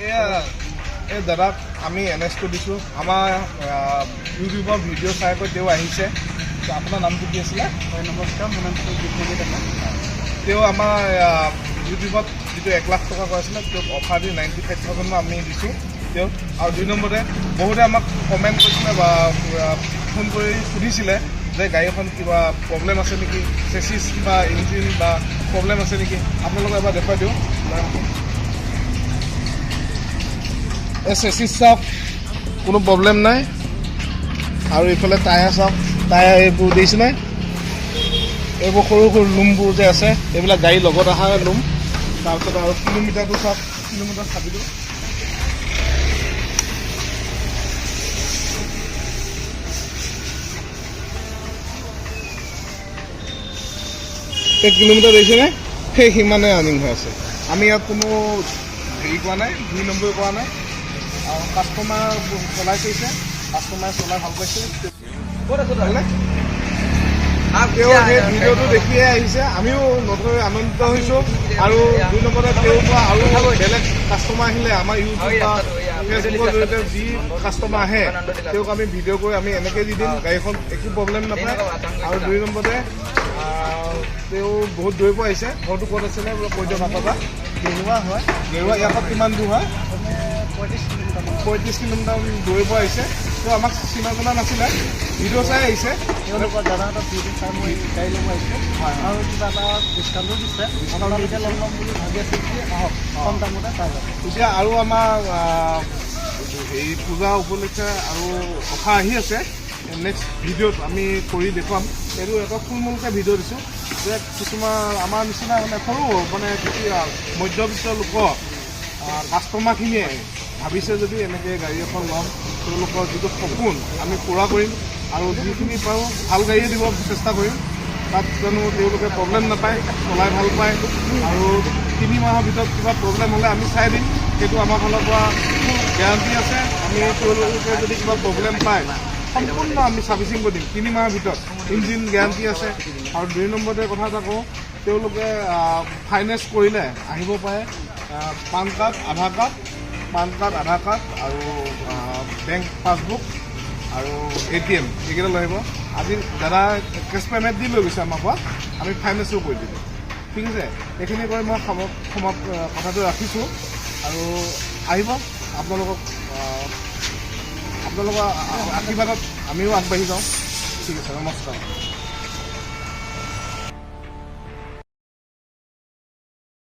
এই দাদাক আমি এনএছটো দিছোঁ। আমাৰ ইউটিউবৰ ভিডিঅ' চাই কৈ তেওঁ আহিছে। আপোনাৰ নামটো কি আছিলে? নমস্কাৰ, মোৰ নামটো বিশ্বজিৎ ডেকা। তেওঁ আমাৰ ইউটিউবত যিটো 1 লাখ টকা কৈছিলে তেওঁক অফাৰ দি 95,000 আমি দিছোঁ তেওঁক। আৰু 2 নম্বৰতে বহুতে আমাক কমেণ্ট কৰিছিলে বা ফোন কৰি সুধিছিলে যে গাড়ীখন কিবা প্ৰব্লেম আছে নেকি, চেচিছ বা ইঞ্জিন বা প্ৰব্লেম আছে নেকি। আপোনালোকে এবাৰ দেখুৱাই দিওঁ। এই চেচিছ চাওক, কোনো প্ৰব্লেম নাই। আৰু এইফালে টায়াৰ চাওক, টায়াৰ এইবোৰ দেখিছেনে? এইবোৰ সৰু সৰু লুমবোৰ যে আছে, এইবিলাক গাড়ীৰ লগত অহা লুম। তাৰপিছত আৰু কিলোমিটাৰটো চাওক, কিলোমিটাৰ চাবিটো এক কিলোমিটাৰ দেখিছেনে? সেই সিমানে আৰ্নিং হৈ আছে। আমি ইয়াত কোনো হেৰি কৰা নাই, 2 নম্বৰ কৰা নাই। আৰু কাষ্টমাৰ চলাই কৰিছে, কাষ্টমাৰে চলাই ভাল পাইছে। তেওঁ সেই ভিডিঅ'টো দেখিয়ে আহিছে, আমিও নতুনকৈ আনন্দিত হৈছোঁ। আৰু 2 নম্বৰতে তেওঁৰ পৰা আৰু বেলেগ কাষ্টমাৰ আহিলে আমাৰ ইউটিউব বা ফেচবুকৰ জৰিয়তে যি কাষ্টমাৰ আহে তেওঁক আমি ভিডিঅ' কৰি আমি এনেকৈ দি দিম, গাড়ীখন একো প্ৰব্লেম নাপায়। আৰু 2 নম্বৰতে তেওঁ বহুত দূৰৰ পৰা আহিছে। ঘৰটো ক'ত আছিলে কৈ দিয়ক আপোনাৰ? গেৰুৱা হয়। গেৰুৱা ইয়াৰ পৰা কিমান দূৰ হয়? 35 কিলোমিটাৰ দূৰৰ পৰা আহিছে। তেওঁ আমাক চিনা জনা নাছিলে, ভিডিঅ' চাই আহিছে। তেওঁলোকৰ দাদাহঁতৰ ভিডিঅ' চাই মই গাড়ী ল'ব আহিছোঁ। আৰু কিবা এটা ডিছকাউণ্টো দিছে। আপোনালোকে ল'ম বুলি ভাবি আছে যদি আহক, কম দামতে পাই যাব। এতিয়া আৰু আমাৰ এই পূজা উপলক্ষে আৰু অফাৰ আহি আছে। নেক্সট ভিডিঅ'ত আমি কৰি দেখুৱাম। এইটো এটা থুলমূলকৈ ভিডিঅ' দিছোঁ যে কিছুমান আমাৰ নিচিনা মানে সৰু মানে মধ্যবিত্ত লোকৰ কাষ্টমাৰখিনিয়ে ভাবিছে যদি এনেকৈ গাড়ী এখন ল'ম, তেওঁলোকৰ যিটো সপোন আমি পূৰা কৰিম। আৰু যিখিনি পাৰোঁ ভাল গাড়ীয়ে দিব চেষ্টা কৰিম। তাত জানো তেওঁলোকে প্ৰব্লেম নাপায়, চলাই ভাল পায়। আৰু 3 মাহৰ ভিতৰত কিবা প্ৰব্লেম হ'লে আমি চাই দিম, সেইটো আমাৰ ফালৰ পৰা গেৰাণ্টি আছে। আমি তেওঁলোকে যদি কিবা প্ৰব্লেম পায় সম্পূৰ্ণ আমি ছাৰ্ভিচিং কৰি দিম 3 মাহৰ ভিতৰত, ইঞ্জিন গেৰাণ্টি আছে। আৰু 2 নম্বৰতে কথা এটা কওঁ, তেওঁলোকে ফাইনেন্স কৰিলে আহিব পাৰে পান কাৰ্ড, আধাৰ কাৰ্ড আৰু বেংক পাছবুক আৰু ATM এইকেইটা লৈ আহিব। আজি দাদা কেছ পে'মেণ্ট দি লৈ গৈছে আমাৰ পৰা, আমি ফাইনেন্সো কৰি দিলোঁ। ঠিক আছে, এইখিনি কৰি মই কথাটো ৰাখিছোঁ। আৰু আহিব, আপোনালোকৰ আশীৰ্বাদত আমিও আগবাঢ়ি যাওঁ। ঠিক আছে, নমস্কাৰ।